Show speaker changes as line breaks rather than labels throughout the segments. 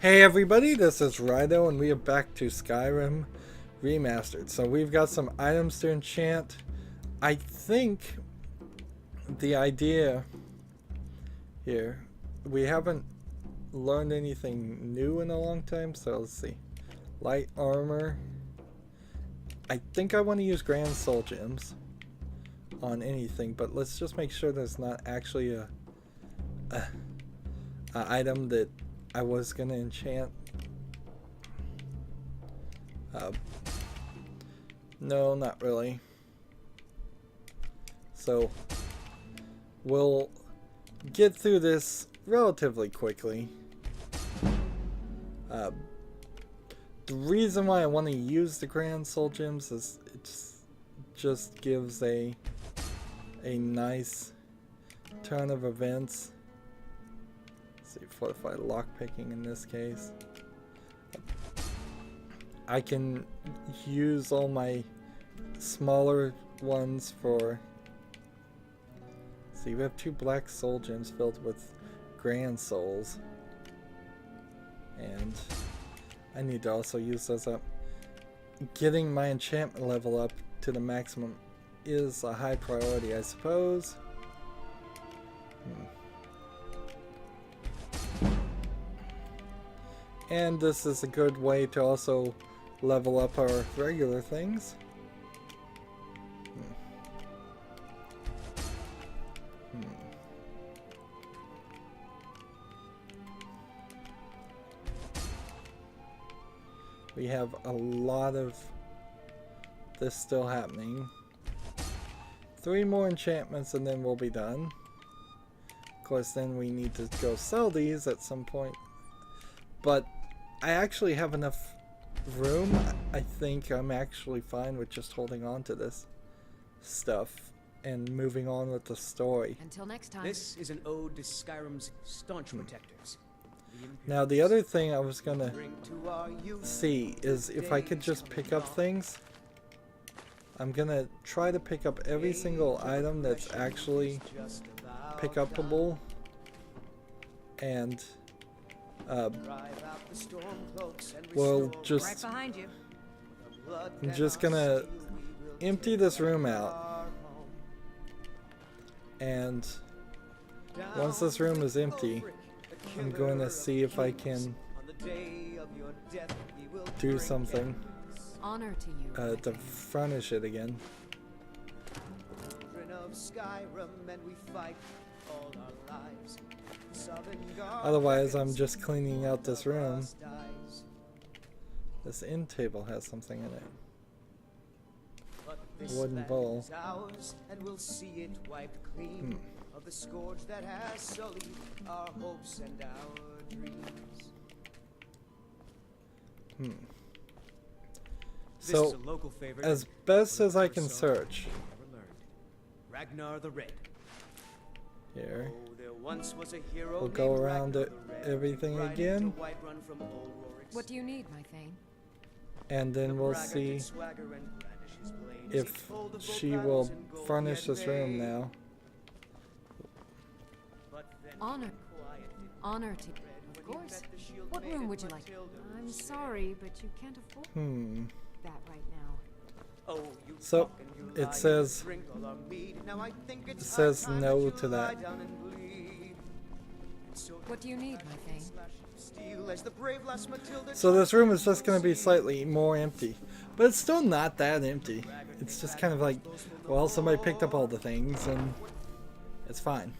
Hey everybody, this is Rydo and we are back to Skyrim Remastered. So we've got some items to enchant. I think the idea here, we haven't learned anything new in a long time, so let's see. Light armor. I think I want to use Grand Soul Gems on anything, but let's just make sure there's not actually a item that I was gonna enchant. No, not really. So we'll get through this relatively quickly. The reason why I want to use the Grand Soul Gems is it just gives a nice turn of events. Let's see, fortified lockpicking in this case. I can use all my smaller ones for. See, we have 2 black soul gems filled with grand souls, and I need to also use those up. Getting my enchantment level up to the maximum is a high priority, I suppose. And this is a good way to also level up our regular things. We have a lot of this still happening. 3 more enchantments and then we'll be done. Of course, then we need to go sell these at some point. But I actually have enough room. I think I'm actually fine with just holding on to this stuff and moving on with the story.
Until next time.
This is an ode to Skyrim's staunch protectors.
Now the other thing I was gonna see is if I could just pick up things. I'm gonna try to pick up every single item that's actually pick-upable, and we'll just
Right behind you.
I'm just gonna empty this room out, and once this room is empty, I'm going to see if I can do something
Honor to you.
to furnish it again. Otherwise, I'm just cleaning out this room. This end table has something in it. A wooden bowl.
Of the scourge that has sullied our hopes and our dreams.
So, as best as I can search.
Ragnar the Red.
Here.
Oh, there once was a hero
We'll go around everything again.
What do you need, my Thane?
And then we'll see if she will furnish this room now.
Honor to you. Of course. What room would you like? I'm sorry, but you can't afford that right now.
So it says no to that.
What do you need, my Thane?
So this room is just going to be slightly more empty, but it's still not that empty. It's just kind of like, well, somebody picked up all the things and it's fine.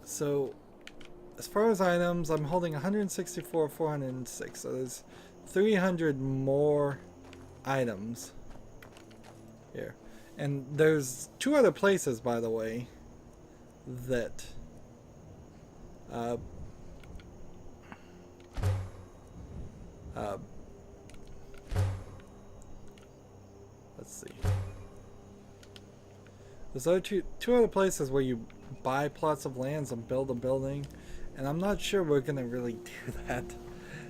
So as far as items, I'm holding 164, 406, so there's 300 more items here. And there's 2 other places, by the way, that let's see. There's two other places where you buy plots of lands and build a building, and I'm not sure we're gonna really do that.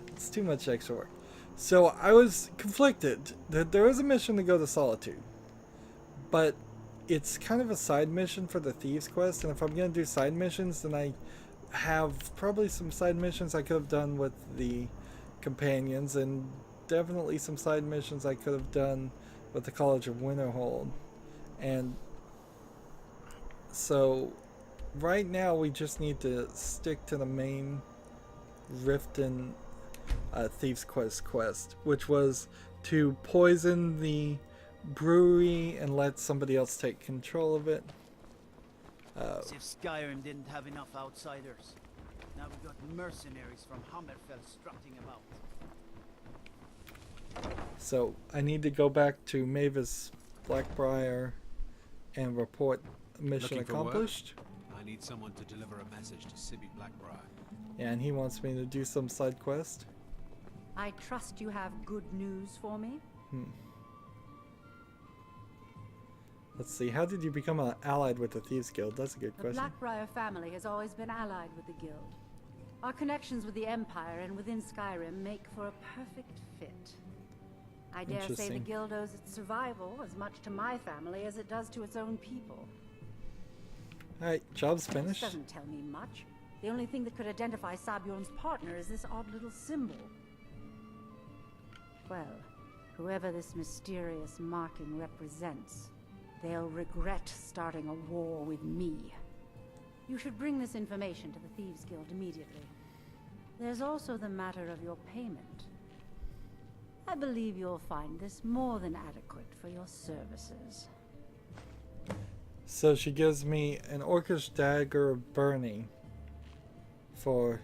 It's too much extra work. So I was conflicted that there is a mission to go to Solitude, but it's kind of a side mission for the Thieves Quest, and if I'm gonna do side missions, then I have probably some side missions I could have done with the companions, and definitely some side missions I could have done with the College of Winterhold. And so right now we just need to stick to the main Riften Thieves quest, which was to poison the brewery and let somebody else take control of it.
As if Skyrim didn't have enough outsiders. Now we've got mercenaries from Hammerfell strutting about.
So I need to go back to Mavis Blackbriar and report mission accomplished.
I need someone to deliver a message to Sibby Blackbriar.
Yeah, and he wants me to do some side quest.
I trust you have good news for me?
Let's see, how did you become allied with the Thieves Guild? That's a good
The
question.
Blackbriar family has always been allied with the Guild. Our connections with the Empire and within Skyrim make for a perfect fit. I dare say the
Interesting.
Guild owes its survival as much to my family as it does to its own people.
Alright, job's
This
finished.
doesn't tell me much. The only thing that could identify Sabjorn's partner is this odd little symbol. Well, whoever this mysterious marking represents, they'll regret starting a war with me. You should bring this information to the Thieves Guild immediately. There's also the matter of your payment. I believe you'll find this more than adequate for your services.
So she gives me an Orcish dagger of burning for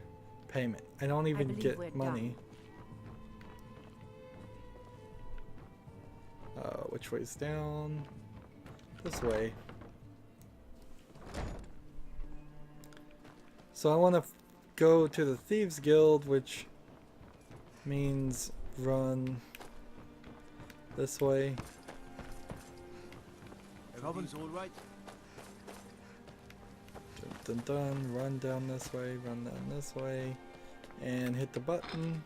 payment. I don't even
believe
get
we're
money. Which way's down? This way. So I want to go to the Thieves Guild, which means run this way.
Everything's all right.
Dun, dun, dun. Run down this way, run down this way, and hit the button.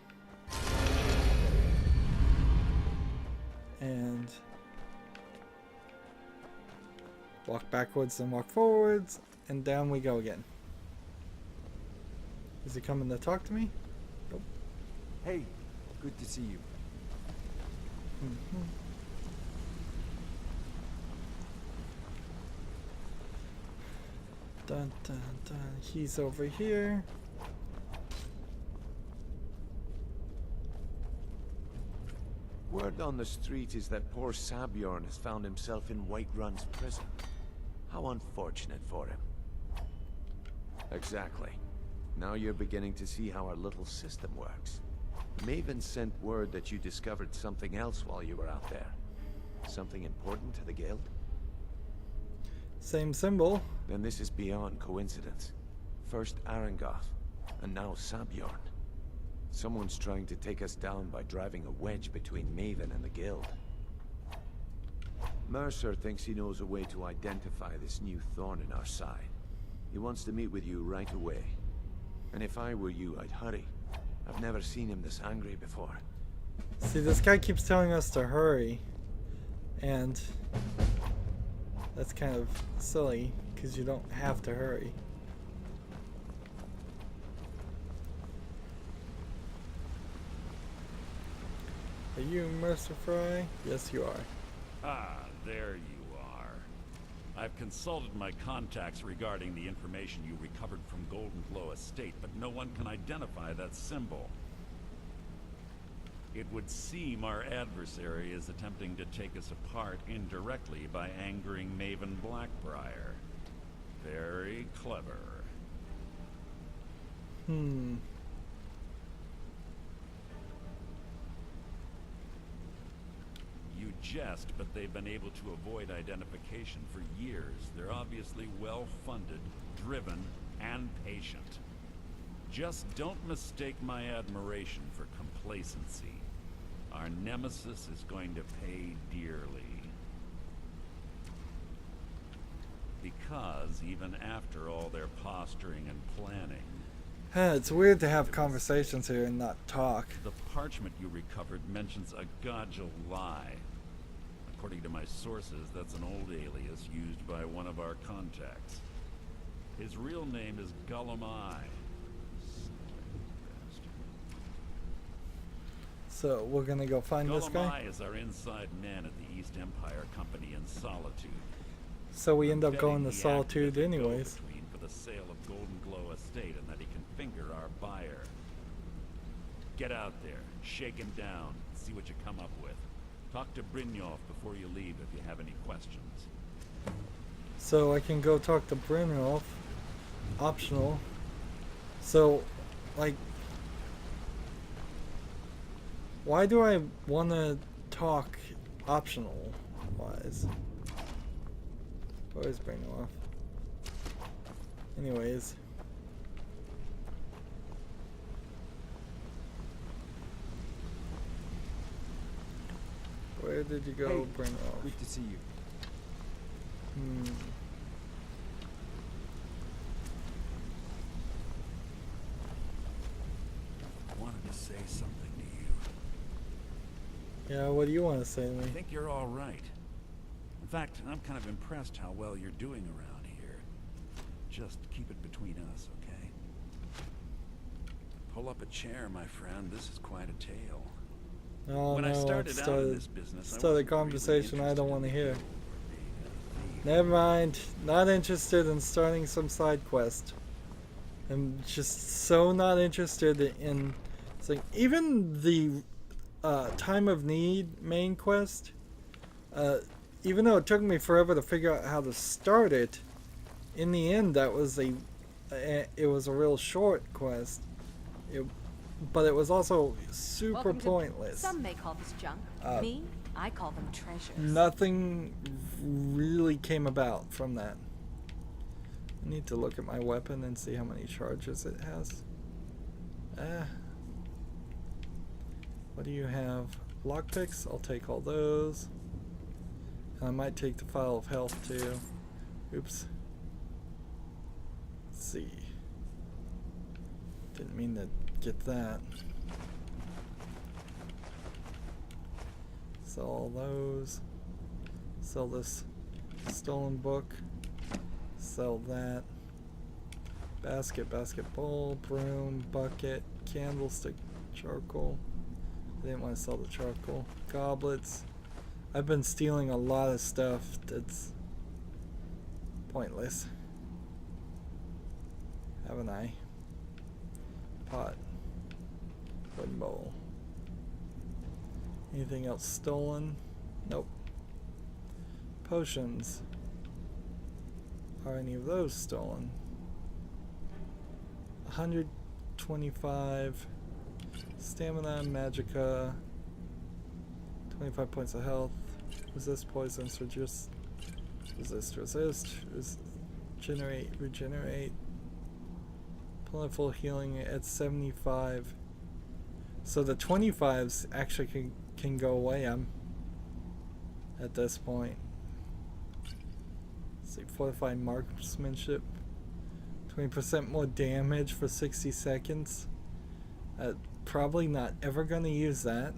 And walk backwards and walk forwards, and down we go again. Is he coming to talk to me? Nope.
Hey, good to see you.
Dun dun dun. He's over here.
Word on the street is that poor Sabjorn has found himself in Whiterun's prison. How unfortunate for him. Exactly. Now you're beginning to see how our little system works. Maven sent word that you discovered something else while you were out there. Something important to the guild?
Same symbol.
Then this is beyond coincidence. First Arangoth, and now Sabjorn. Someone's trying to take us down by driving a wedge between Maven and the guild. Mercer thinks he knows a way to identify this new thorn in our side. He wants to meet with you right away. And if I were you, I'd hurry. I've never seen him this angry before.
See, this guy keeps telling us to hurry, and that's kind of silly because you don't have to hurry. Are you Mercer Fry? Yes, you are.
Ah, there you are. I've consulted my contacts regarding the information you recovered from Golden Glow Estate, but no one can identify that symbol. It would seem our adversary is attempting to take us apart indirectly by angering Maven Blackbriar. Very clever. You jest, but they've been able to avoid identification for years. They're obviously well-funded, driven, and patient. Just don't mistake my admiration for complacency. Our nemesis is going to pay dearly. Because even after all their posturing and planning,
It's weird to have conversations here and not talk.
the parchment you recovered mentions a Godja lie. According to my sources, that's an old alias used by one of our contacts. His real name is Gullum.
So we're gonna go find this guy.
Gullum is our inside man at the East Empire Company in Solitude.
So we end up
Betting
going to
he
Solitude
acted as a
anyways.
go-between for the sale of Golden Glow Estate, and that he can finger our buyer. Get out there, shake him down, see what you come up with. Talk to Brynjolf before you leave if you have any questions.
So I can go talk to Brynjolf. Optional. So, like, why do I want to talk optional wise? Always Brynjolf. Anyways. Where did you go,
Hey,
Brynjolf?
good to see you.
I wanted to say something to you.
Yeah, what do you want to say to me?
I think you're all right. In fact, I'm kind of impressed how well you're doing around here. Just keep it between us, okay? Pull up a chair, my friend. This is quite a tale.
Oh
When I
no,
started out in this business, I
start a
wasn't
conversation
really
I don't want to hear.
interested in being a thief.
Never mind. Not interested in starting some side quest. I'm just so not interested in even the Time of Need main quest. Even though it took me forever to figure out how to start it, in the end that was it was a real short quest. But it was also super pointless.
Some may call this junk. Me, I call them treasures.
Nothing really came about from that. I need to look at my weapon and see how many charges it has. What do you have? Lockpicks? I'll take all those. And I might take the file of health too. Oops. Let's see. Didn't mean to get that. Sell all those. Sell this stolen book. Sell that. Basket, basketball, broom, bucket, candlestick, charcoal. I didn't want to sell the charcoal. Goblets. I've been stealing a lot of stuff that's pointless. Haven't I? Pot. Wooden bowl. Anything else stolen? Nope. Potions. Are any of those stolen? 125 stamina, magicka, 25 points of health, resist poisons, resist, regenerate, plentiful healing at 75. So the 25s actually can go away. I'm at this point. Let's see, fortified marksmanship, 20% more damage for 60 seconds. Probably not ever gonna use that.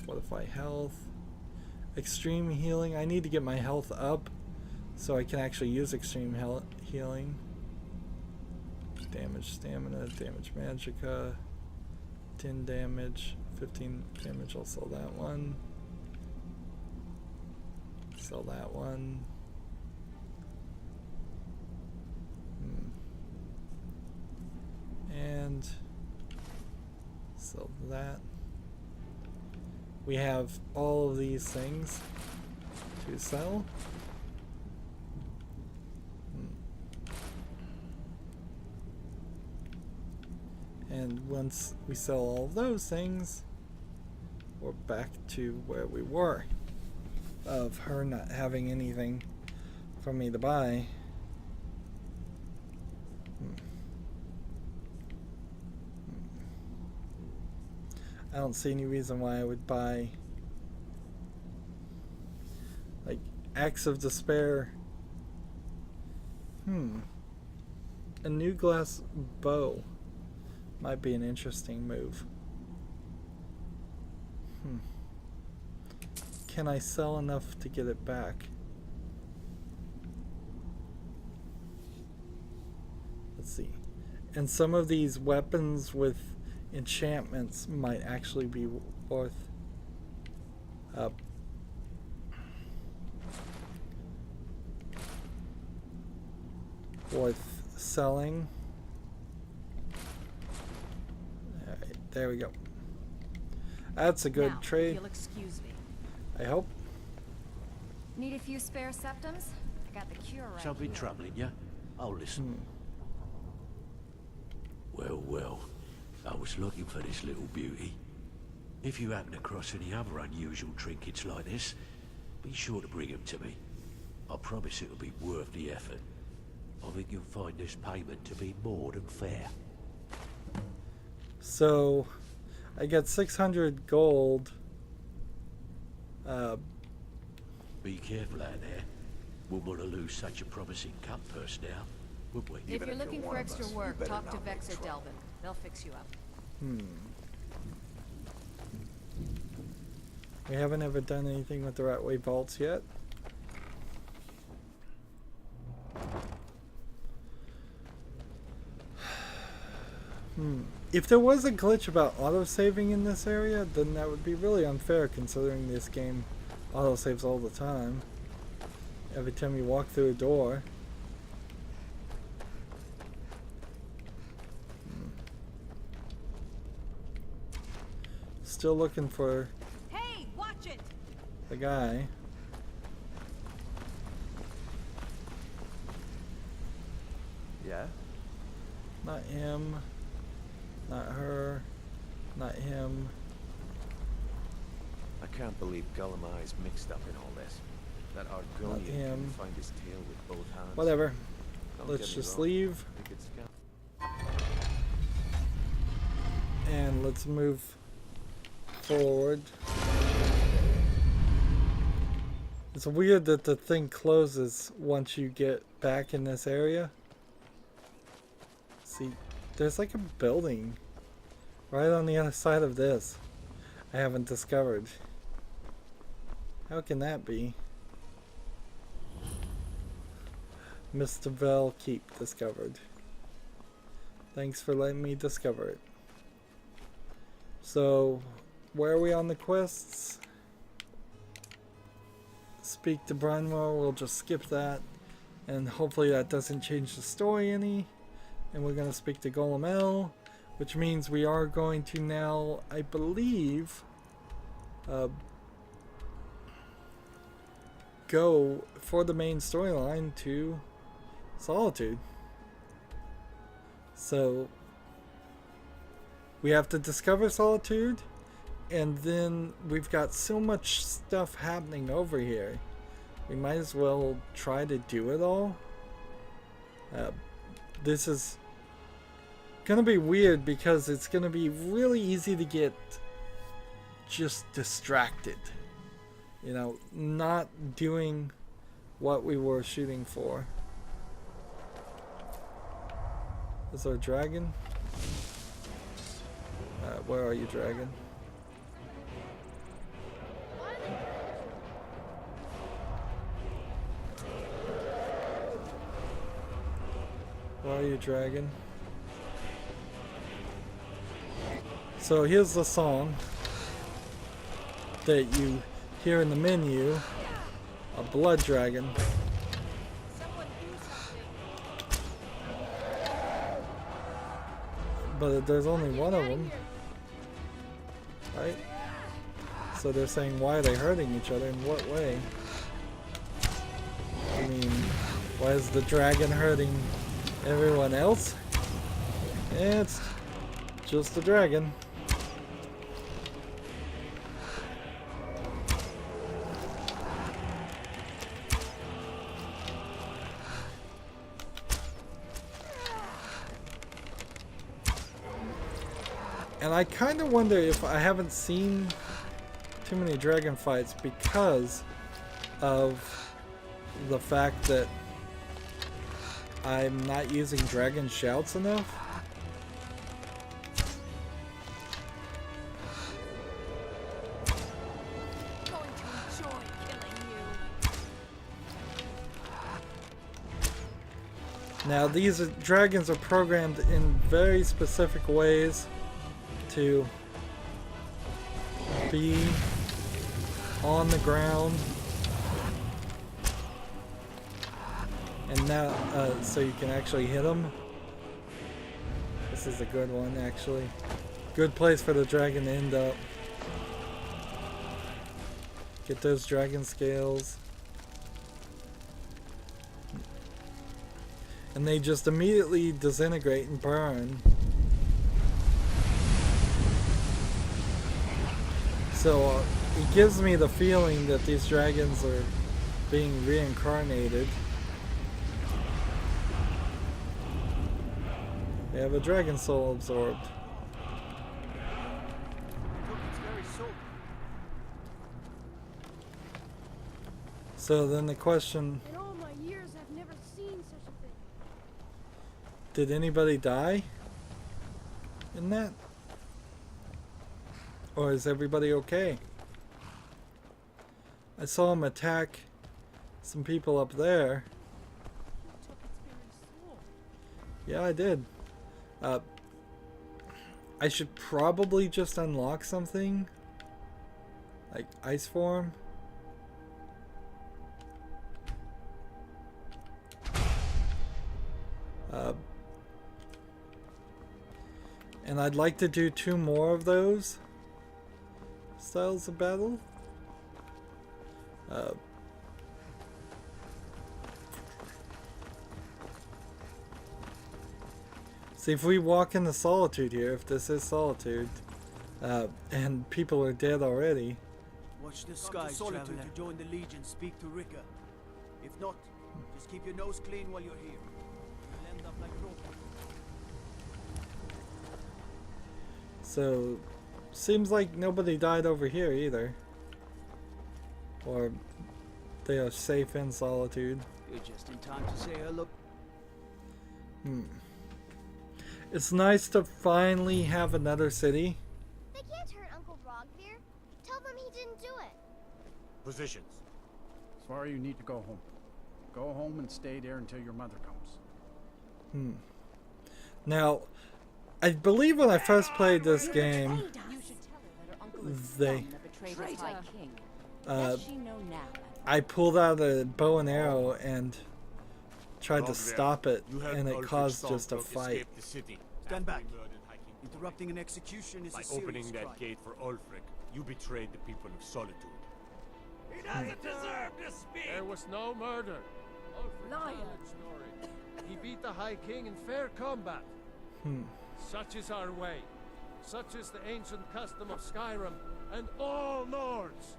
Fortify health, extreme healing. I need to get my health up so I can actually use extreme healing. Damage stamina, damage magicka, 10 damage, 15 damage. I'll sell that one. Sell that one. And sell that. We have all of these things to sell. And once we sell all of those things, we're back to where we were, of her not having anything for me to buy. I don't see any reason why I would buy like Axe of Despair. A new glass bow might be an interesting move. Can I sell enough to get it back? Let's see. And some of these weapons with enchantments might actually be worth selling. Alright, there we go. That's a good trade.
If you'll excuse me.
I hope.
Need a few spare septums? I got the cure right
Something
here.
troubling you? I'll listen. Well, I was looking for this little beauty. If you happen across any other unusual trinkets like this, be sure to bring them to me. I promise it'll be worth the effort. I think you'll find this payment to be more than fair.
So, I get 600 gold.
Be careful out there. Wouldn't want to lose such a promising cut purse now, would we?
If you're looking for extra work, talk to Vex or Delvin. They'll fix you up.
We haven't ever done anything with the Ratway vaults yet. If there was a glitch about autosaving in this area, then that would be really unfair considering this game autosaves all the time. Every time you walk through a door. Still looking for
Hey, watch it!
the guy.
Yeah?
Not him. Not her. Not him.
I can't believe Gollum Eye's mixed up in all this. That Argonian
him.
can find his tail with both hands.
Whatever.
Don't
Let's
get me
just
wrong.
leave.
I think it's
And let's move forward. It's weird that the thing closes once you get back in this area. See, there's like a building right on the other side of this I haven't discovered. How can that be? Mr. Bell Keep discovered. Thanks for letting me discover it. So, where are we on the quests? Speak to Branwell, we'll just skip that. And hopefully that doesn't change the story any. And we're going to speak to Golem L, which means we are going to now, I believe, go for the main storyline to Solitude. So we have to discover Solitude, and then we've got so much stuff happening over here. We might as well try to do it all. This is gonna be weird because it's gonna be really easy to get just distracted. You know, not doing what we were shooting for. Is there a dragon? Where are you, dragon? Where are you, dragon? So here's the song that you hear in the menu. A blood dragon. But there's only one of them, right? So they're saying, why are they hurting each other? In what way? I mean, why is the dragon hurting everyone else? It's just a dragon. And I kind of wonder if I haven't seen too many dragon fights because of the fact that I'm not using dragon shouts enough.
Going to enjoy killing you.
Now these dragons are programmed in very specific ways to be on the ground. And now, so you can actually hit them. This is a good one, actually. Good place for the dragon to end up. Get those dragon scales. And they just immediately disintegrate and burn. So it gives me the feeling that these dragons are being reincarnated. They have a dragon soul absorbed. So then the question,
In all my years, I've never seen such a thing.
did anybody die in that? Or is everybody okay? I saw him attack some people up there. Yeah, I did. I should probably just unlock something like ice form. And I'd like to do 2 more of those styles of battle. See, if we walk into Solitude here, if this is Solitude, and people are dead already.
Watch the skies, traveler. To join the Legion, speak to Rika. If not, just keep your nose clean while you're here. You'll end up like Roper.
So, seems like nobody died over here either. Or they are safe in Solitude.
You're just in time to say hello.
It's nice to finally have another city.
They can't hurt Uncle Rogvir. Tell them he didn't do it.
Positions.
Sorry, you need to go home. Go home and stay there until your mother comes.
Now, I believe when I first played this game, I pulled out a bow and arrow and tried to stop it, and it caused just a fight.
Stand back. Interrupting an execution is a serious
opening that
crime.
gate for Ulfric, you betrayed the people of Solitude.
He doesn't deserve to speak!
There was no murder.
Liar.
He beat the High King in fair combat. Such is our way. Such is the ancient custom of Skyrim and all Nords.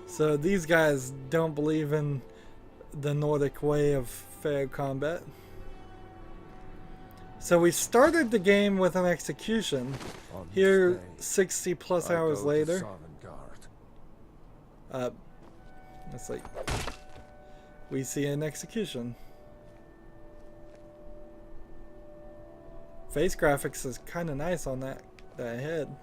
So these guys don't believe in the Nordic way of fair combat. So we started the game with an execution. Here, 60 plus hours later. It's like we see an execution. Face graphics is kind of nice on that head.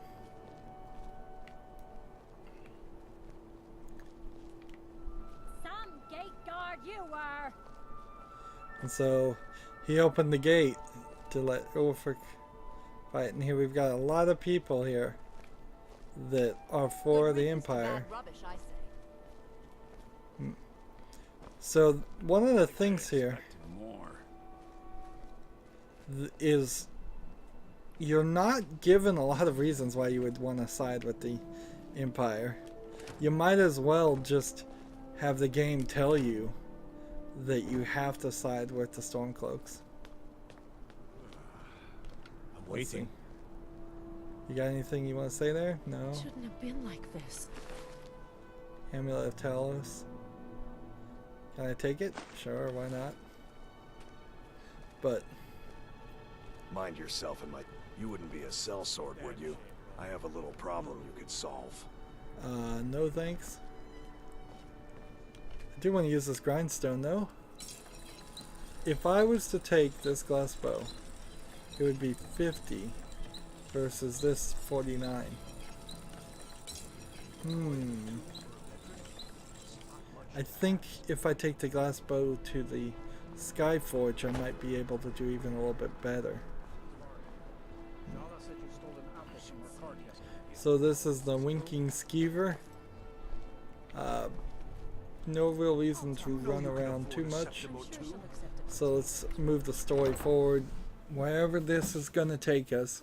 Some gate guard you were.
And so he opened the gate to let Ulfric fight, and here we've got a lot of people here that are for the Empire. So one of the things here is you're not given a lot of reasons why you would want to side with the Empire. You might as well just have the game tell you that you have to side with the Stormcloaks.
I'm waiting.
You got anything you want to say there? No?
Shouldn't have been like this.
Amulet of Talos. Can I take it? Sure, why not? But
mind yourself and you wouldn't be a sellsword, would you? I have a little problem you could solve.
No thanks. I do want to use this grindstone though. If I was to take this glass bow, it would be 50 versus this 49. I think if I take the glass bow to the Skyforge, I might be able to do even a little bit better. So this is the Winking Skeever. No real reason to run around too much. So let's move the story forward wherever this is going to take us.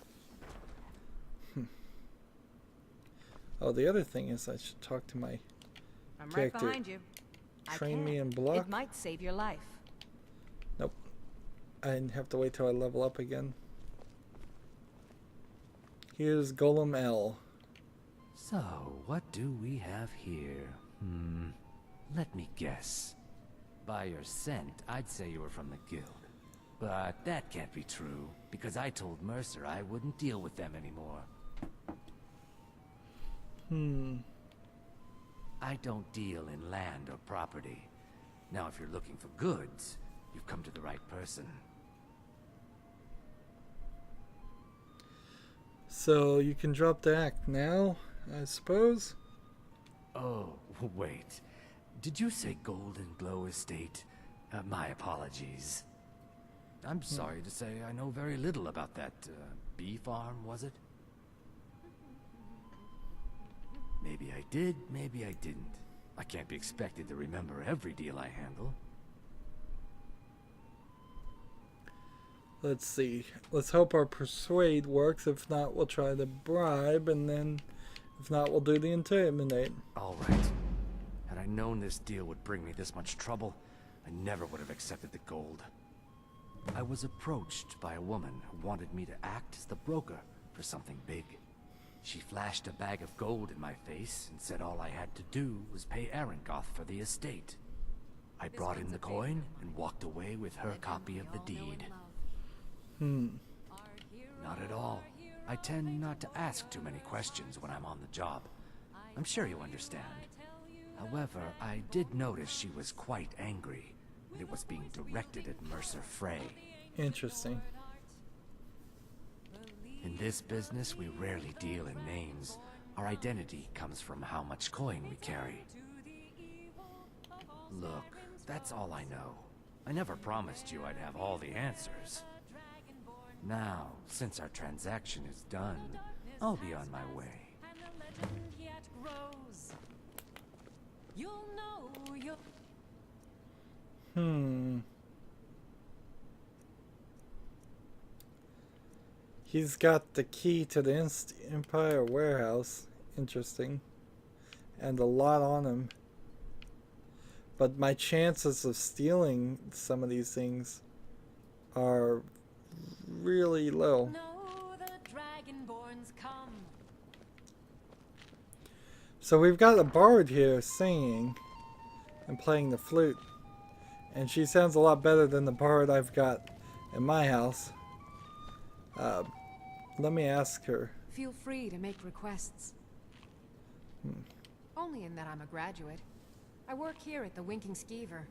Oh, the other thing is I should talk to my
I'm
character.
right behind you.
Train me in block.
It might save your life.
Nope. I have to wait till I level up again. Here's Golem L.
So, what do we have here? Let me guess. By your scent, I'd say you were from the guild. But that can't be true, because I told Mercer I wouldn't deal with them anymore. I don't deal in land or property. Now, if you're looking for goods, you've come to the right person.
So you can drop the act now, I suppose?
Oh, wait. Did you say Golden Glow Estate? My apologies. I'm sorry to say I know very little about that bee farm, was it? Maybe I did, maybe I didn't. I can't be expected to remember every deal I handle.
Let's see. Let's hope our persuade works. If not, we'll try the bribe, and then if not, we'll do the intimidate.
All right. Had I known this deal would bring me this much trouble, I never would have accepted the gold. I was approached by a woman who wanted me to act as the broker for something big. She flashed a bag of gold in my face and said all I had to do was pay Arangoth for the estate. I brought in the coin and walked away with her copy of the deed. Not at all. I tend not to ask too many questions when I'm on the job. I'm sure you understand. However, I did notice she was quite angry, and it was being directed at Mercer Frey.
Interesting.
In this business, we rarely deal in names. Our identity comes from how much coin we carry. Look, that's all I know. I never promised you I'd have all the answers. Now, since our transaction is done, I'll be on my way.
He's got the key to the Empire warehouse. Interesting. And a lot on him. But my chances of stealing some of these things are really low. So we've got a bard here singing and playing the flute. And she sounds a lot better than the bard I've got in my house. Let me ask her.
Feel free to make requests. Only in that I'm a graduate. I work here at the Winking Skeever.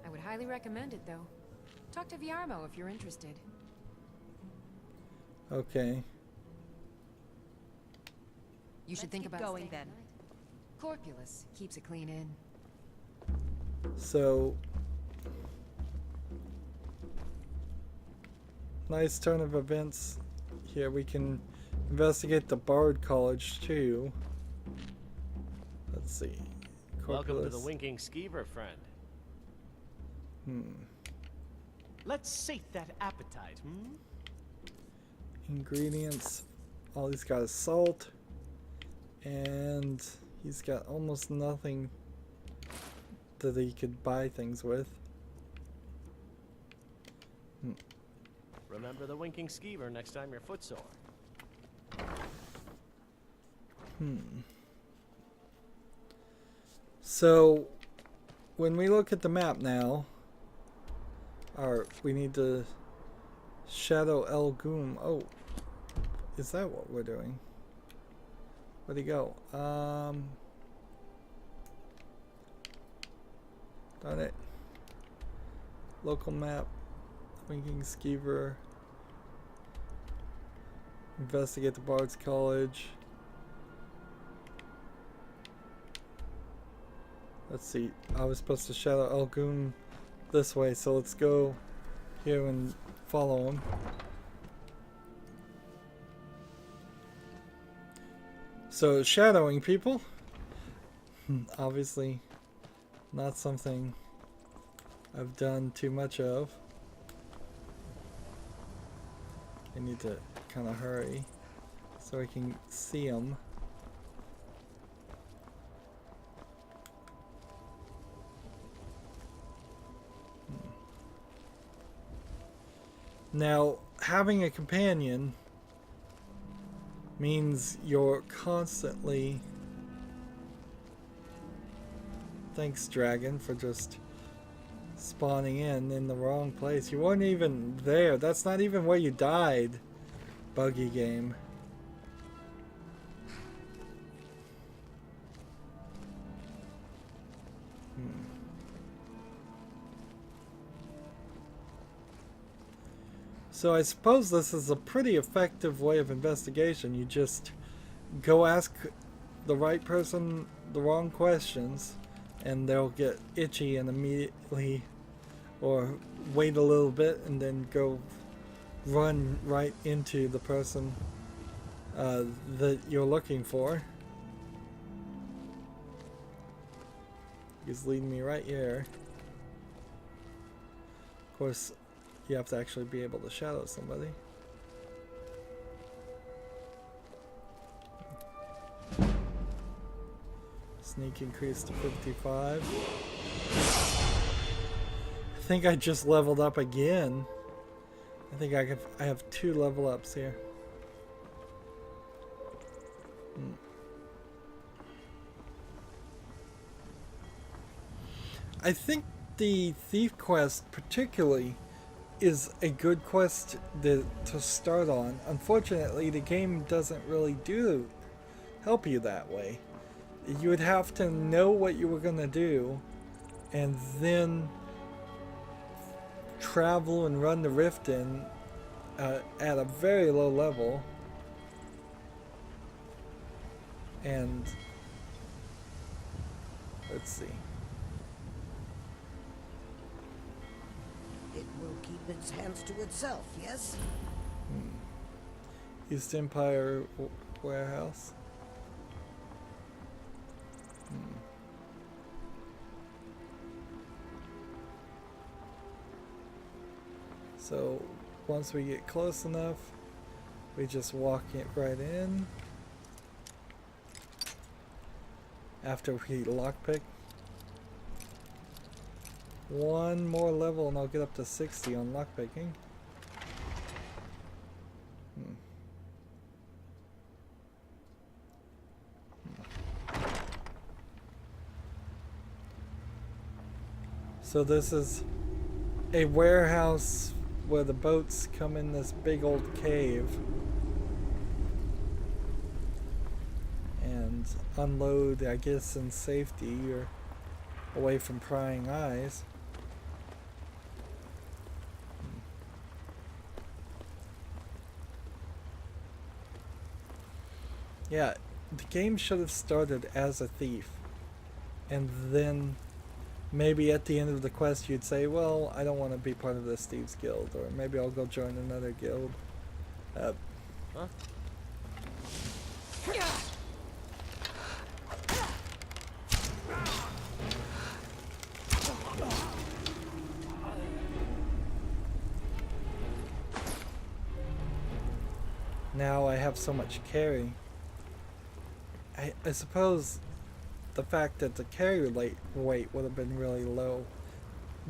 I would highly recommend it, though. Talk to Viarmo if you're interested.
Okay.
You should think about
going then.
Corpulus keeps a clean inn.
So, nice turn of events. Here we can investigate the Bard College too. Let's see.
Welcome to the
Corpulus.
Winking Skeever, friend. Let's sate that appetite,
Ingredients. All he's got is salt. And he's got almost nothing that he could buy things with.
Remember the Winking Skeever next time you're footsore.
So, when we look at the map now, we need to shadow El Goom. Oh, is that what we're doing? Where'd he go? Darn it. Local map. Winking Skeever. Investigate the Bard's College. Let's see. I was supposed to shadow Elgoon this way, so let's go here and follow him. So shadowing people, obviously not something I've done too much of. I need to kind of hurry so I can see them. Now, having a companion means you're constantly... Thanks, Dragon, for just spawning in the wrong place. You weren't even there. That's not even where you died, buggy game. So I suppose this is a pretty effective way of investigation. You just go ask the right person the wrong questions and they'll get itchy and immediately, or wait a little bit and then go run right into the person that you're looking for. He's leading me right here. Of course, you have to actually be able to shadow somebody. Sneak increased to 55. I think I just leveled up again. I think I have 2 level ups here. I think the thief quest particularly is a good quest to start on. Unfortunately, the game doesn't really help you that way. You would have to know what you were going to do and then travel and run the rift in at a very low level. And let's see.
It will keep its hands to itself, yes?
East Empire warehouse. So once we get close enough, we just walk it right in. After we lockpick. 1 more level and I'll get up to 60 on lockpicking. So this is a warehouse where the boats come in this big old cave and unload, I guess, in safety or away from prying eyes. Yeah, the game should have started as a thief, and then maybe at the end of the quest you'd say, well, I don't want to be part of this Thieves Guild, or maybe I'll go join another guild. Huh? Now I have so much carry. I suppose the fact that the carry weight would have been really low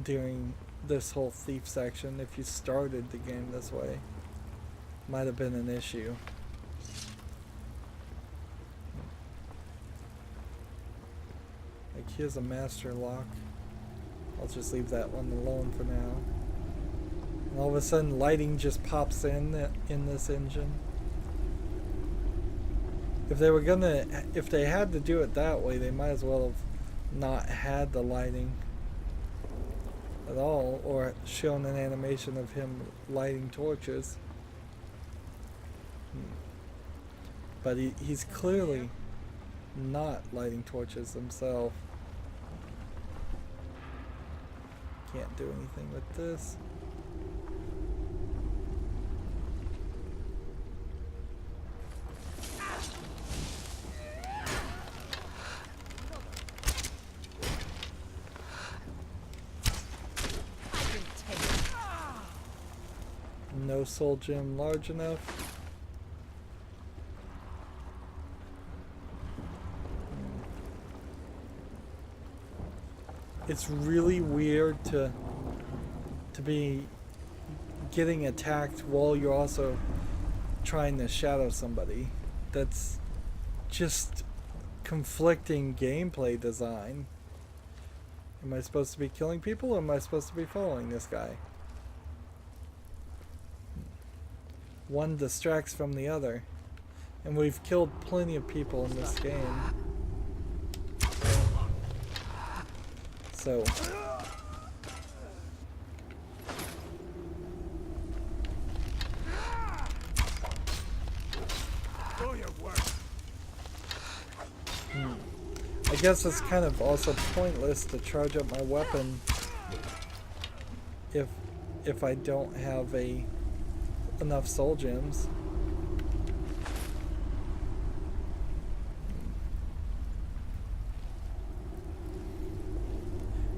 during this whole thief section if you started the game this way might have been an issue. Like, here's a master lock. I'll just leave that one alone for now. And all of a sudden lighting just pops in this engine. If they had to do it that way, they might as well have not had the lighting at all, or shown an animation of him lighting torches. But he's clearly not lighting torches himself. can't do anything with this. No soul gem large enough. It's really weird to be getting attacked while you're also trying to shadow somebody. That's just conflicting gameplay design. Am I supposed to be killing people, or am I supposed to be following this guy? One distracts from the other. And we've killed plenty of people in this game. So... I guess it's kind of also pointless to charge up my weapon if I don't have enough soul gems.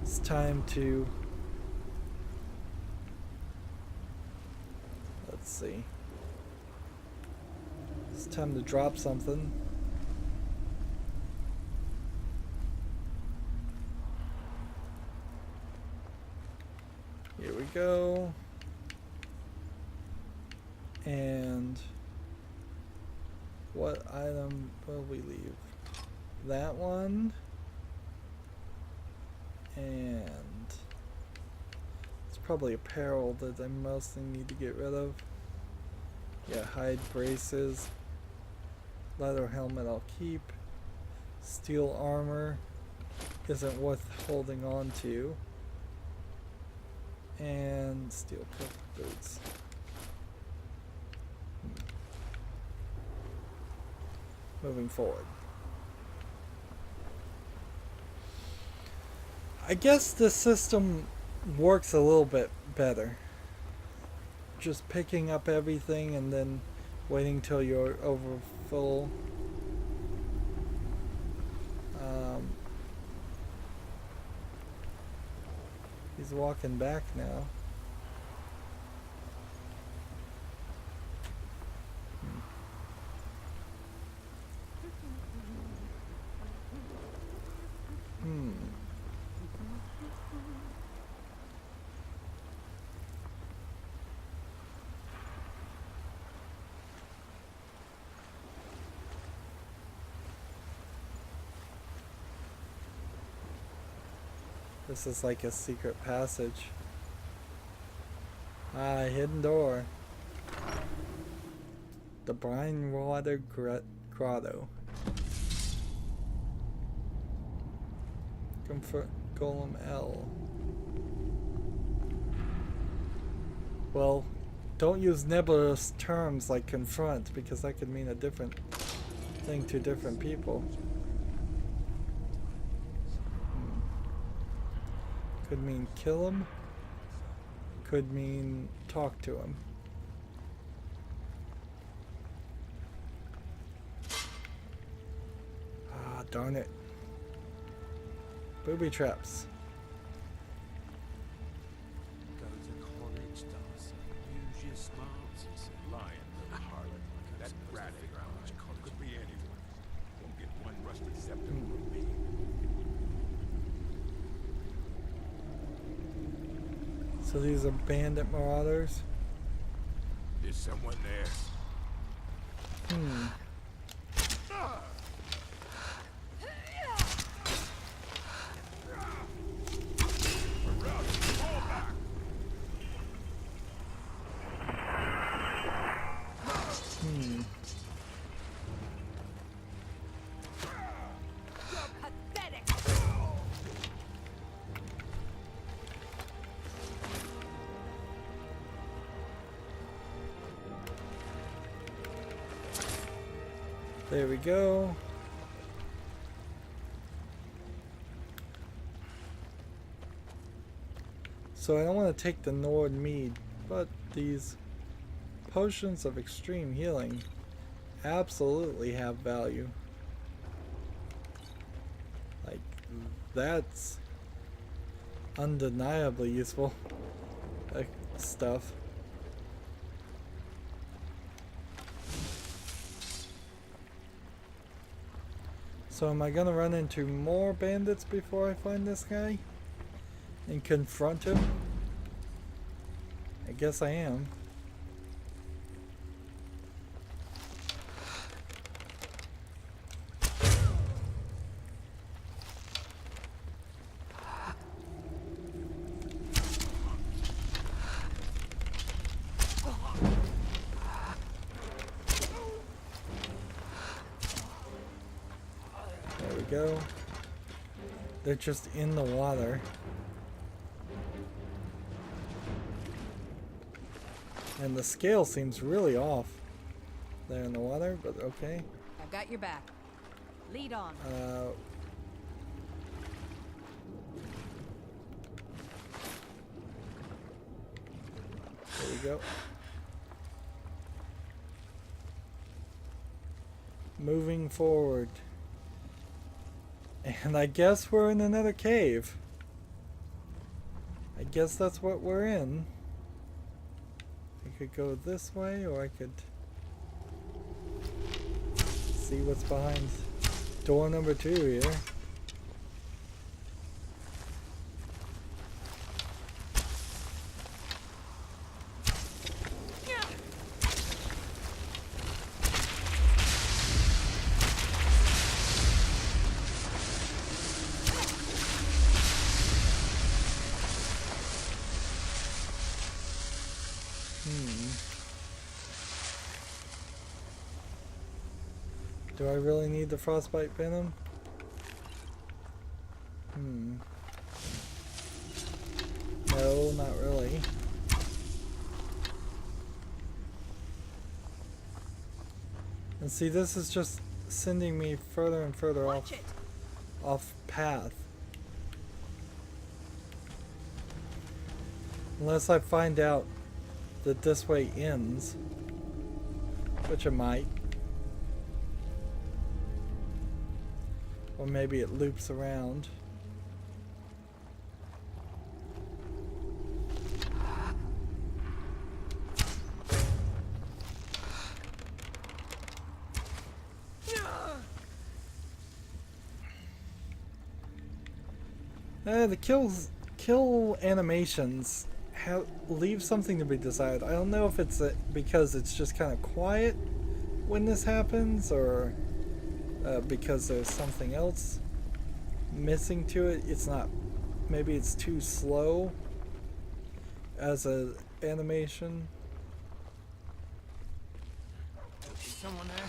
It's time to, let's see, it's time to drop something. Here we go. And what item will we leave? That one. And it's probably apparel that I mostly need to get rid of. Yeah, hide braces. Leather helmet I'll keep. Steel armor isn't worth holding on to. And steel cuff boots. Moving forward. I guess the system works a little bit better. Just picking up everything and then waiting till you're over full. He's walking back now. This is like a secret passage. Ah, hidden door. The brine water grotto. Comfort Golem L. Well, don't use nebulous terms like confront, because that could mean a different thing to different people. Could mean kill him. Could mean talk to him. Ah, darn it. Booby traps.
Go to college, Darcy. Use your smarts.
Lying, little harlot. That rat figure out which color could be anyone. Won't get one rusty scepter from me.
So these are bandit marauders.
Is someone there?
There we go. So I don't want to take the Nord mead, but these potions of extreme healing absolutely have value. Like, that's undeniably useful stuff. So am I gonna run into more bandits before I find this guy and confront him? I guess I am. Go. They're just in the water. And the scale seems really off there in the water, but okay.
I've got your back. Lead on.
There we go. Moving forward. And I guess we're in another cave. I guess that's what we're in. I could go this way, or I could see what's behind door number 2 here. Do I really need the frostbite venom? No, not really. And see, this is just sending me further and further off path. Unless I find out that this way ends, which it might. Or maybe it loops around. The kill animations leave something to be desired. I don't know if it's because it's just kind of quiet when this happens, or because there's something else missing to it. It's not, maybe it's too slow as a animation.
Is someone there?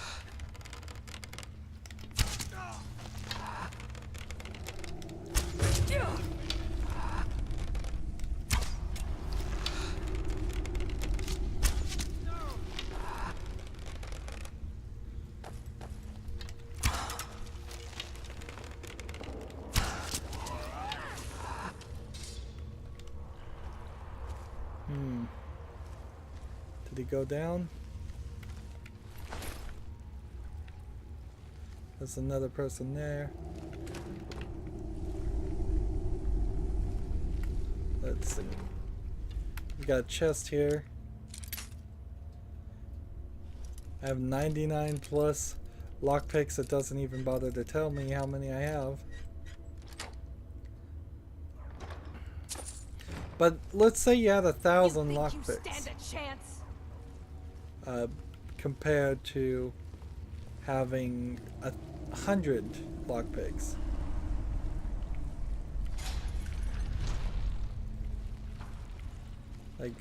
Did he go down? There's another person there. Let's see. We got a chest here. I have 99 plus lockpicks. It doesn't even bother to tell me how many I have. But let's say you had 1,000 lockpicks.
Stand a chance.
Compared to having 100 lockpicks. Like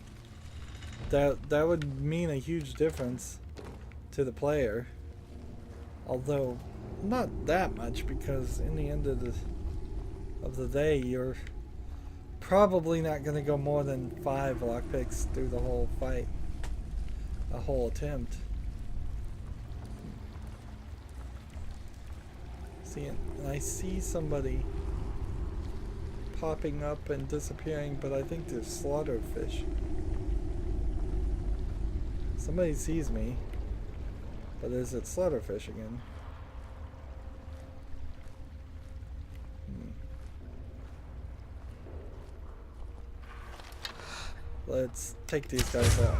that would mean a huge difference to the player. Although not that much, because in the end of the day, you're probably not going to go more than 5 lockpicks through the whole fight. A whole attempt. See, and I see somebody popping up and disappearing, but I think they're slaughtered fish. Somebody sees me, but is it slaughterfish again? Let's take these guys out.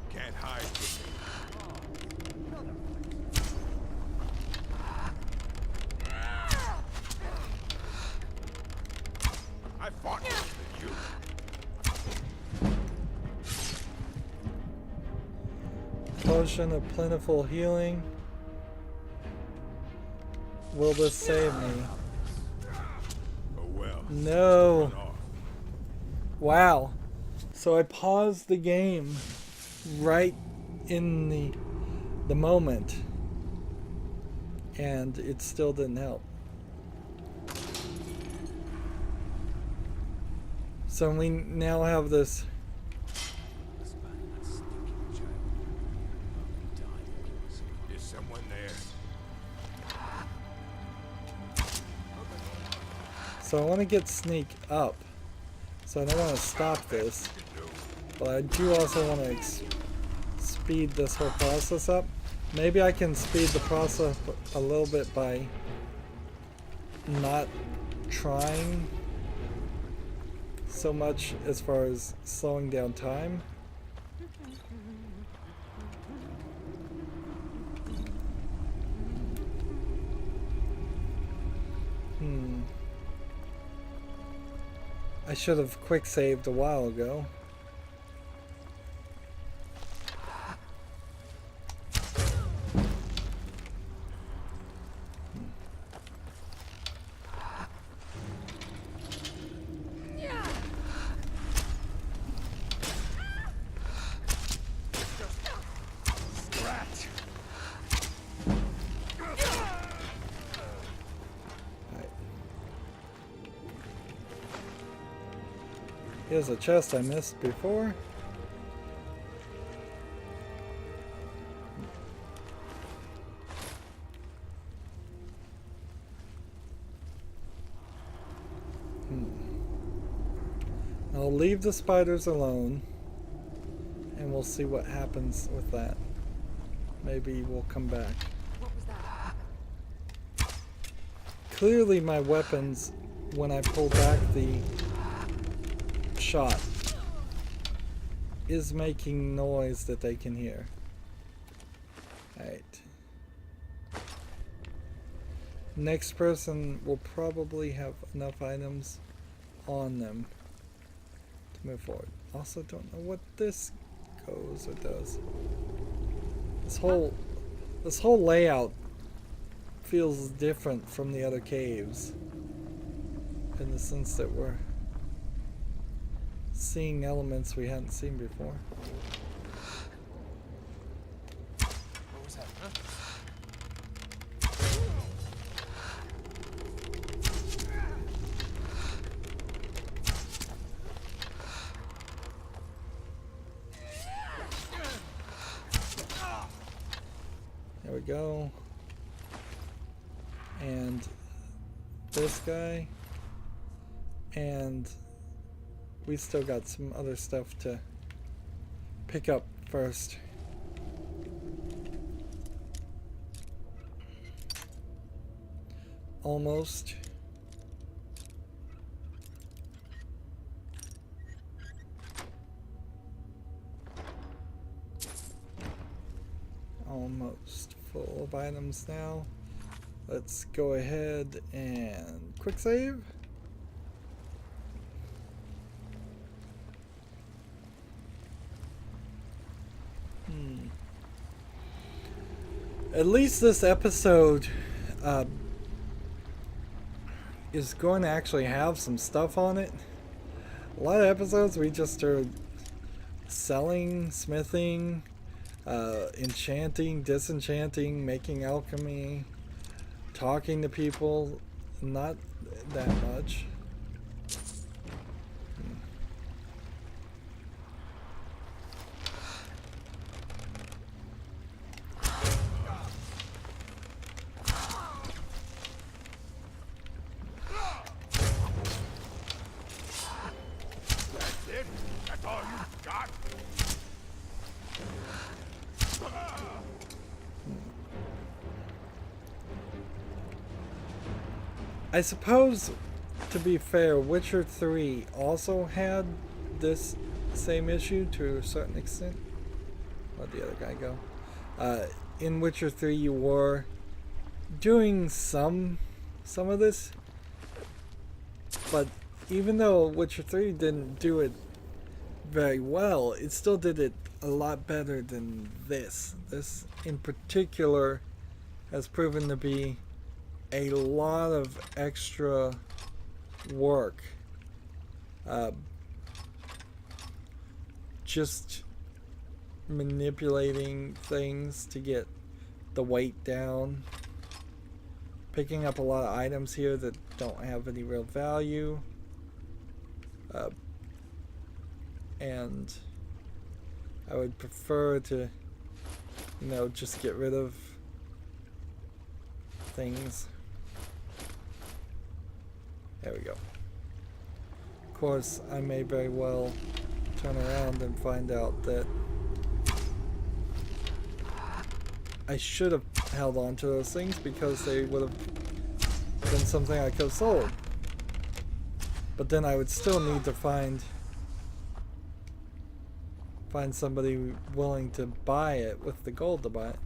Can't hide from me. I fought worse than you.
Potion of plentiful healing. Will this save me?
Oh well.
No. Wow. So I paused the game right in the moment, and it still didn't help. So we now have this
Is someone there?
So I want to get sneak up. So I don't want to stop this. But I do also want to speed this whole process up. Maybe I can speed the process a little bit by not trying so much as far as slowing down time. I should have quick saved a while ago. Here's a chest I missed before. I'll leave the spiders alone, and we'll see what happens with that. Maybe we'll come back.
What was that?
Clearly my weapons, when I pull back the shot, is making noise that they can hear. Alright. Next person will probably have enough items on them to move forward. Also don't know what this goes or does. This whole layout feels different from the other caves in the sense that we're seeing elements we hadn't seen before.
What was that, huh?
There we go. And this guy. And we still got some other stuff to pick up first. Almost. Almost full of items now. Let's go ahead and quick save. At least this episode is going to actually have some stuff on it. A lot of episodes we just are selling, smithing, enchanting, disenchanting, making alchemy, talking to people. Not that much. I suppose, to be fair, Witcher 3 also had this same issue to a certain extent. Where'd the other guy go? In Witcher 3 you were doing some of this, but even though Witcher 3 didn't do it very well, it still did it a lot better than this. This in particular has proven to be a lot of extra work. Just manipulating things to get the weight down. Picking up a lot of items here that don't have any real value. And I would prefer to, you know, just get rid of things. There we go. Of course, I may very well turn around and find out that I should have held on to those things because they would have been something I could have sold. But then I would still need to find somebody willing to buy it with the gold to buy it.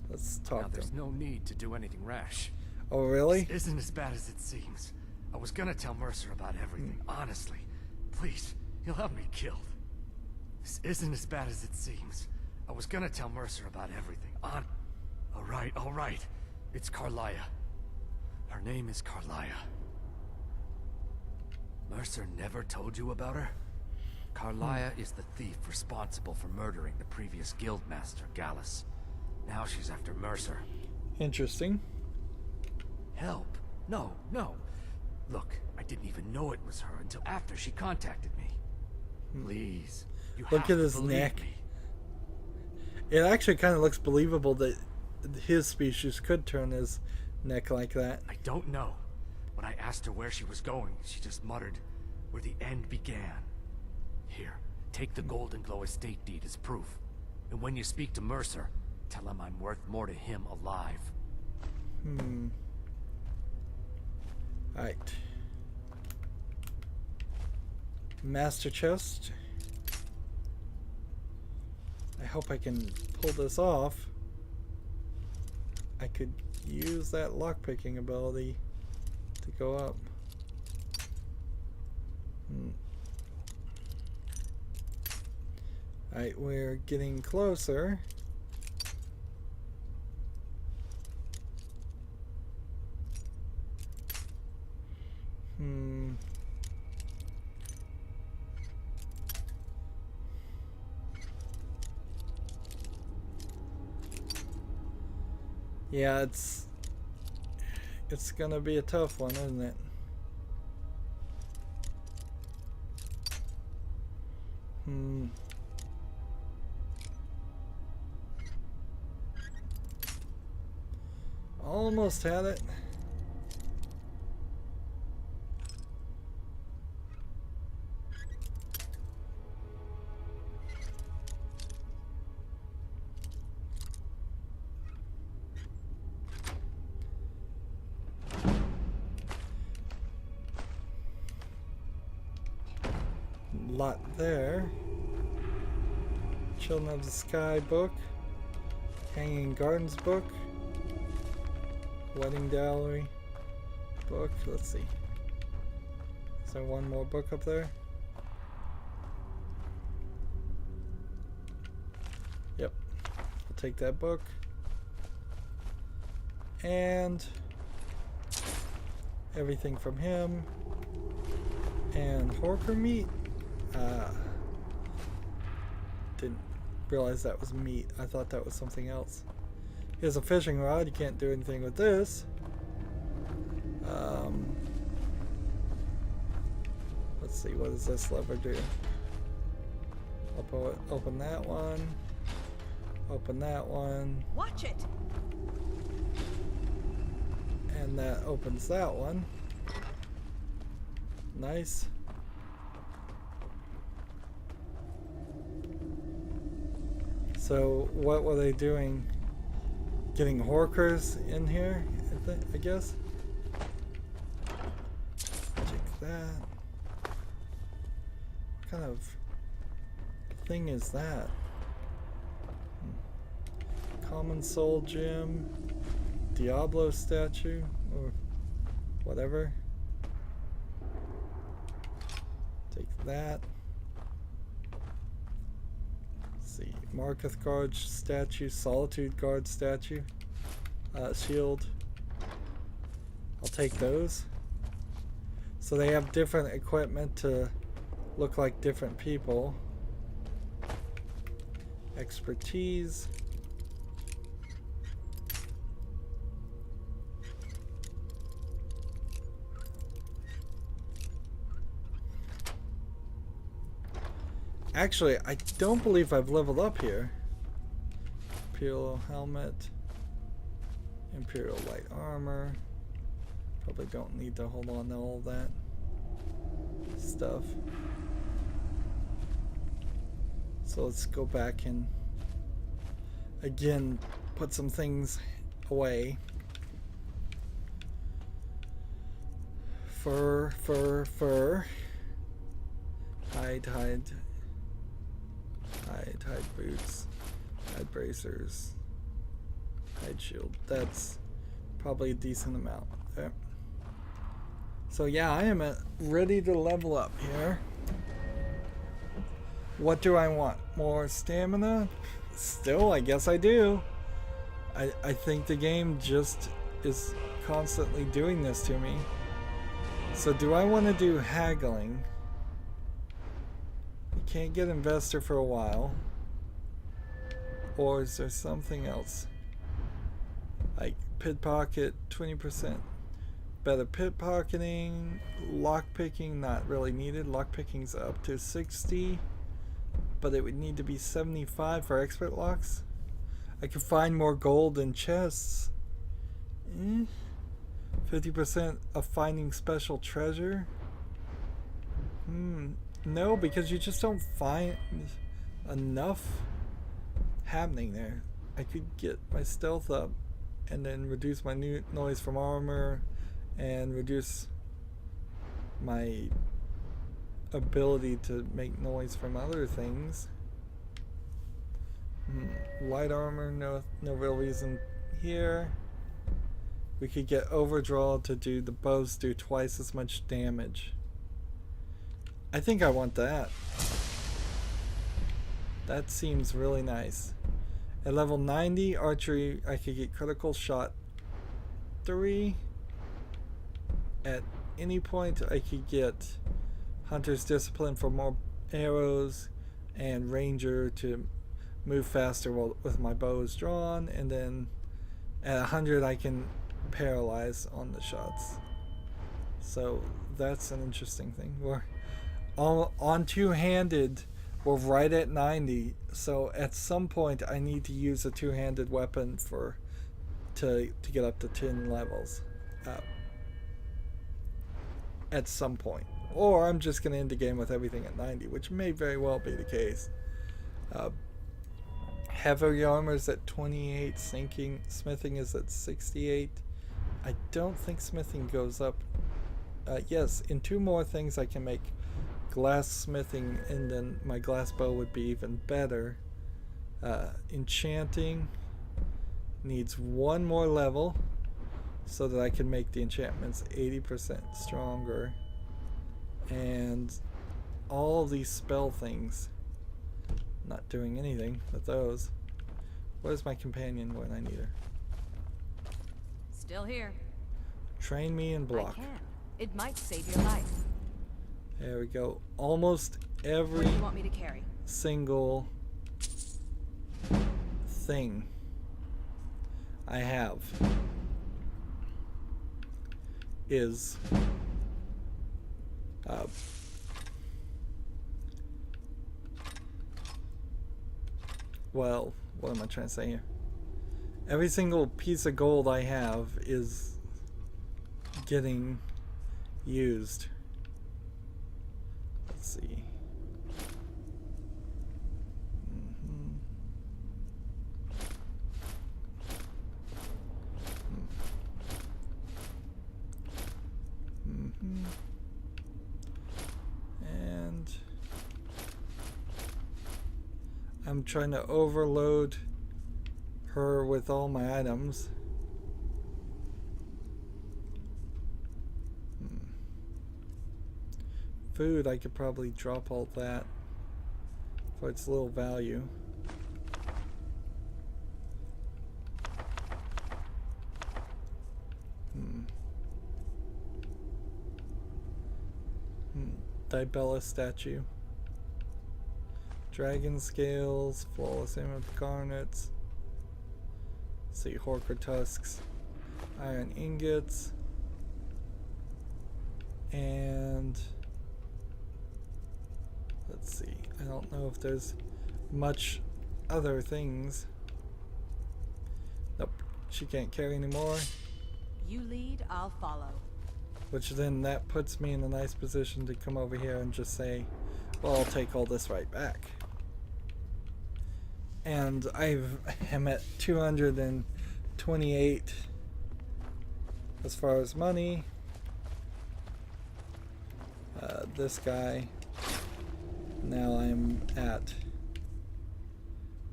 Let's talk
now,
to
there's
him.
no need to do anything rash.
Oh, really?
This isn't as bad as it seems. I was gonna tell Mercer about everything, honestly. Please, he'll have me killed. This isn't as bad as it seems. I was gonna tell Mercer about everything. All right. It's Carlia. Her name is Carlia. Mercer never told you about her? Carlia is the thief responsible for murdering the previous guildmaster, Gallus. Now she's after Mercer.
Interesting.
Help? No. Look, I didn't even know it was her until after she contacted me. Please, you
Look
have
at
to
his
believe
neck.
me.
It actually kind of looks believable that his species could turn his neck like that.
I don't know. When I asked her where she was going, she just muttered, "Where the end began." Here, take the Golden Glow estate deed as proof. And when you speak to Mercer, tell him I'm worth more to him alive.
Alright. Master chest. I hope I can pull this off. I could use that lockpicking ability to go up. Alright, we're getting closer. Yeah, it's gonna be a tough one, isn't it? Almost had it. Lot there. Children of the Sky book. Hanging Gardens book. Wedding Dowry book. Let's see. Is there one more book up there? Yep. I'll take that book. And everything from him. And Horker meat. Didn't realize that was meat. I thought that was something else. Here's a fishing rod. You can't do anything with this. Let's see. What does this lever do? Open that one. Open that one.
Watch it.
And that opens that one. Nice. So what were they doing? Getting Horkers in here I guess. Check that. What kind of thing is that? Common Soul Gem, Diablo statue, or whatever. Take that. Let's see, Marketh Guard statue, Solitude Guard statue, shield. I'll take those. So they have different equipment to look like different people. Expertise. Actually, I don't believe I've leveled up here. Imperial helmet. Imperial light armor. Probably don't need to hold on to all that stuff. So let's go back and again put some things away. Fur. Hide boots, hide bracers, hide shield. That's probably a decent amount there. So yeah, I am ready to level up here. What do I want? More stamina? Still, I guess I do. I think the game just is constantly doing this to me. So do I want to do haggling? Can't get investor for a while. Or is there something else? Like pickpocket, 20% better pickpocketing, lockpicking not really needed. Lockpicking's up to 60, but it would need to be 75 for expert locks. I could find more gold in chests. 50% of finding special treasure. No, because you just don't find enough happening there. I could get my stealth up and then reduce my noise from armor and reduce my ability to make noise from other things. Light armor, no real reason here. We could get overdraw to do the bows do twice as much damage. I think I want that. That seems really nice. At level 90 archery, I could get critical shot 3. At any point, I could get Hunter's Discipline for more arrows and Ranger to move faster with my bows drawn. And then at 100, I can paralyze on the shots. So that's an interesting thing. On two-handed, we're right at 90, so at some point I need to use a two-handed weapon to get up to 10 levels at some point. Or I'm just going to end the game with everything at 90, which may very well be the case. Heavy armor is at 28, smithing is at 68. I don't think smithing goes up. Yes, in 2 more things I can make glass smithing, and then my glass bow would be even better. Enchanting needs 1 more level so that I can make the enchantments 80% stronger. And all of these spell things, not doing anything with those. Where's my companion when I need her?
Still here.
Train me and block.
I can. It might save your life.
There we go. Almost every
What do you want me to carry?
single thing I have is well, what am I trying to say here? Every single piece of gold I have is getting used. Let's see. I'm trying to overload her with all my items. Food, I could probably drop all that for its little value. Dibella statue. Dragon scales, flawless aim of garnets. See, Horker tusks, iron ingots, and let's see. I don't know if there's much other things. Nope, she can't carry anymore.
You lead, I'll follow.
Which then that puts me in a nice position to come over here and just say, well, I'll take all this right back. And I'm at 228 as far as money. This guy, now I'm at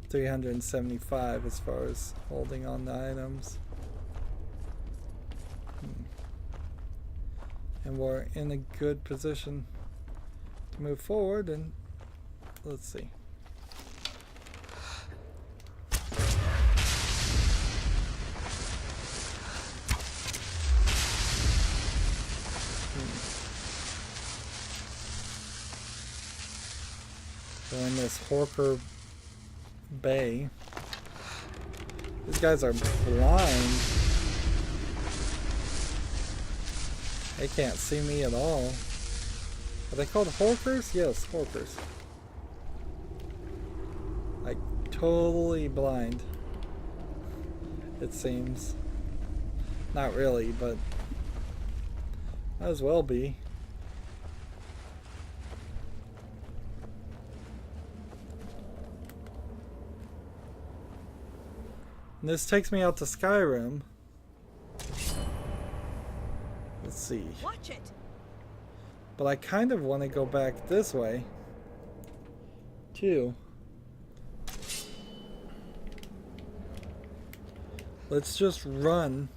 375 as far as holding on the items. And we're in a good position to move forward, and let's see. So in this Horker Bay, these guys are blind. They can't see me at all. Are they called Horkers? Yes, Horkers. Like, totally blind. It seems. Not really, but might as well be. And this takes me out to Skyrim. Let's see.
Watch it.
But I kind of want to go back this way too. Let's just run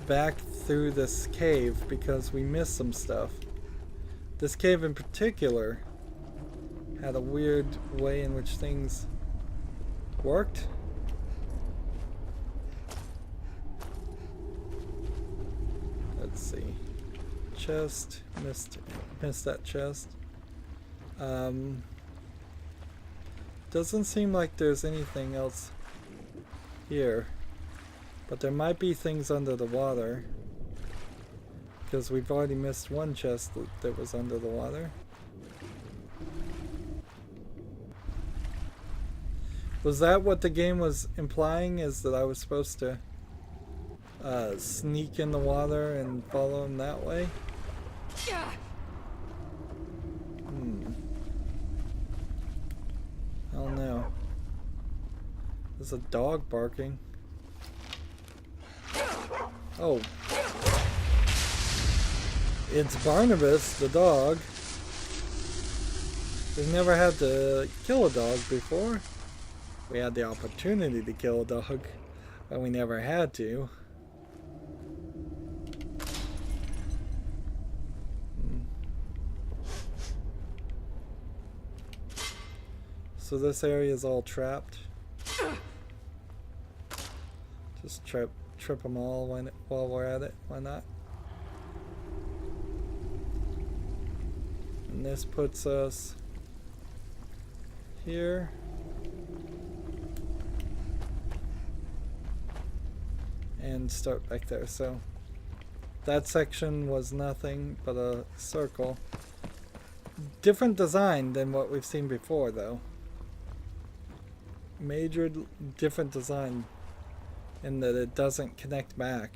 back through this cave because we missed some stuff. This cave in particular had a weird way in which things worked. Let's see. Chest. Missed that chest. Doesn't seem like there's anything else here. But there might be things under the water. Because we've already missed one chest that was under the water. Was that what the game was implying? Is that I was supposed to sneak in the water and follow him that way? I don't know. There's a dog barking. Oh. It's Barnabas, the dog. We've never had to kill a dog before. We had the opportunity to kill a dog, but we never had to. So this area is all trapped. Just trip them all while we're at it. Why not? And this puts us here. And start back there. So that section was nothing but a circle. Different design than what we've seen before, though. Major different design in that it doesn't connect back.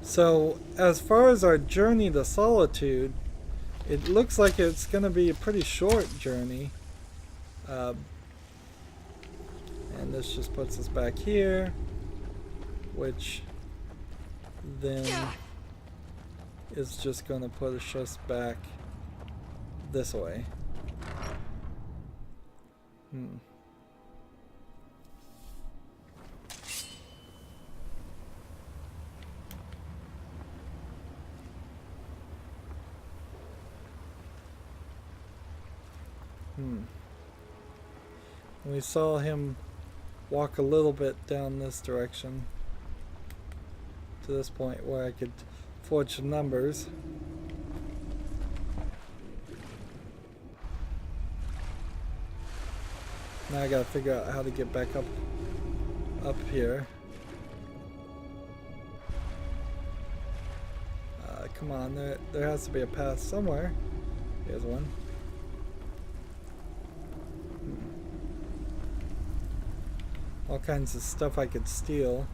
So, as far as our journey to Solitude, it looks like it's going to be a pretty short journey. And this just puts us back here, which then is just going to push us back this way. We saw him walk a little bit down this direction to this point where I could forge some numbers. Now I gotta figure out how to get back up here. Come on, there has to be a path somewhere. Here's one. All kinds of stuff I could steal.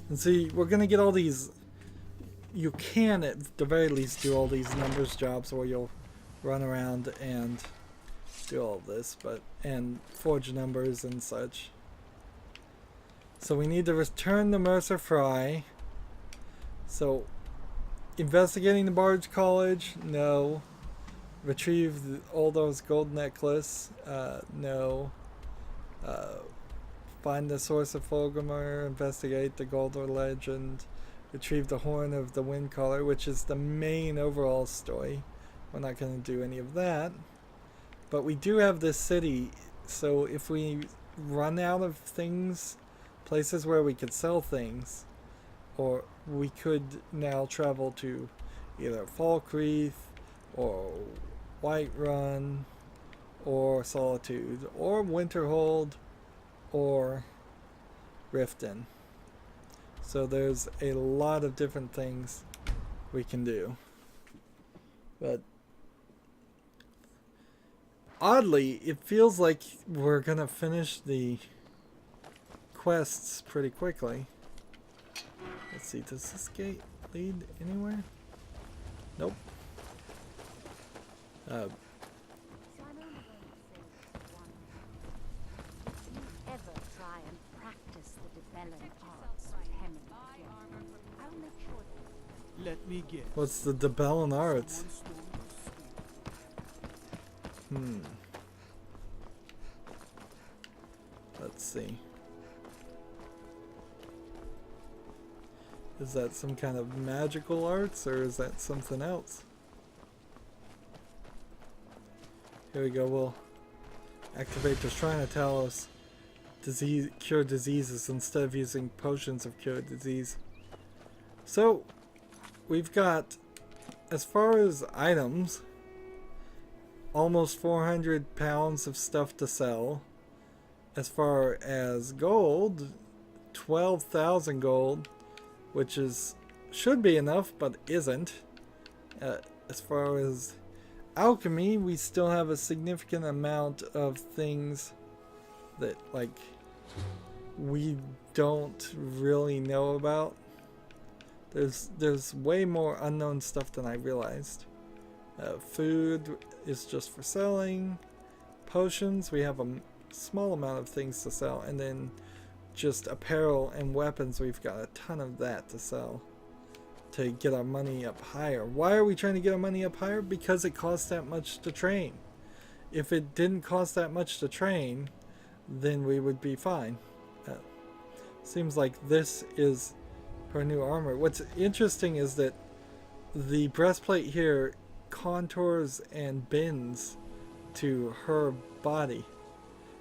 And see, we're gonna get all these. You can, at the very least, do all these numbers jobs where you'll run around and do all this, and forge numbers and such. So we need to return the Mercer Fry. So, investigating the Bard's College, no. Retrieve all those gold necklace, no. Find the source of Fulgrimer, investigate the Goldor legend, retrieve the horn of the Windcaller, which is the main overall story. We're not going to do any of that. But we do have this city, so if we run out of things, places where we could sell things, or we could now travel to either Falkreath or Whiterun or Solitude or Winterhold or Riften. So there's a lot of different things we can do. But oddly, it feels like we're gonna finish the quests pretty quickly. Let's see, does this gate lead anywhere? Nope.
Let me guess.
What's the Debellin Arts? Let's see. Is that some kind of magical arts, or is that something else? Here we go, we'll activate the Shrine of Talos. Cure diseases instead of using potions of cure disease. So, we've got, as far as items, almost 400 pounds of stuff to sell. As far as gold, 12,000 gold, which should be enough, but isn't. As far as alchemy, we still have a significant amount of things that, like, we don't really know about. There's way more unknown stuff than I realized. Food is just for selling. Potions, we have a small amount of things to sell, and then just apparel and weapons, we've got a ton of that to sell to get our money up higher. Why are we trying to get our money up higher? Because it costs that much to train. If it didn't cost that much to train, then we would be fine. Seems like this is her new armor. What's interesting is that the breastplate here contours and bends to her body.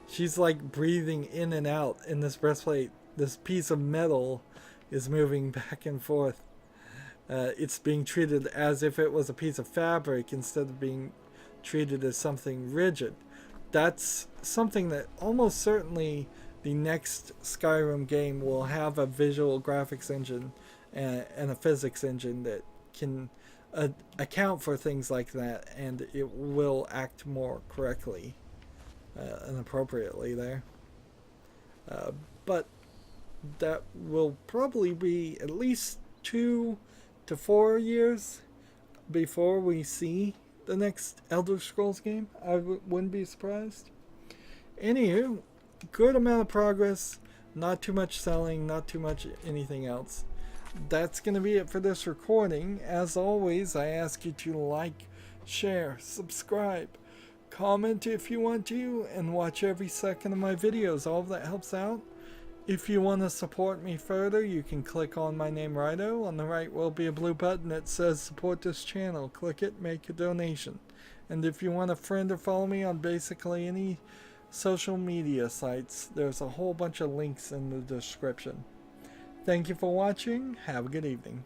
She's like breathing in and out in this breastplate. This piece of metal is moving back and forth. It's being treated as if it was a piece of fabric instead of being treated as something rigid. That's something that almost certainly the next Skyrim game will have a visual graphics engine and a physics engine that can account for things like that, and it will act more correctly and appropriately there. But that will probably be at least 2 to 4 years before we see the next Elder Scrolls game. I wouldn't be surprised. Anywho, good amount of progress, not too much selling, not too much anything else. That's going to be it for this recording. As always, I ask you to like, share, subscribe, comment if you want to, and watch every second of my videos. All of that helps out. If you want to support me further, you can click on my name, Rydo. On the right will be a blue button that says support this channel. Click it, make a donation. And if you want to friend or follow me on basically any social media sites, there's a whole bunch of links in the description. Thank you for watching. Have a good evening.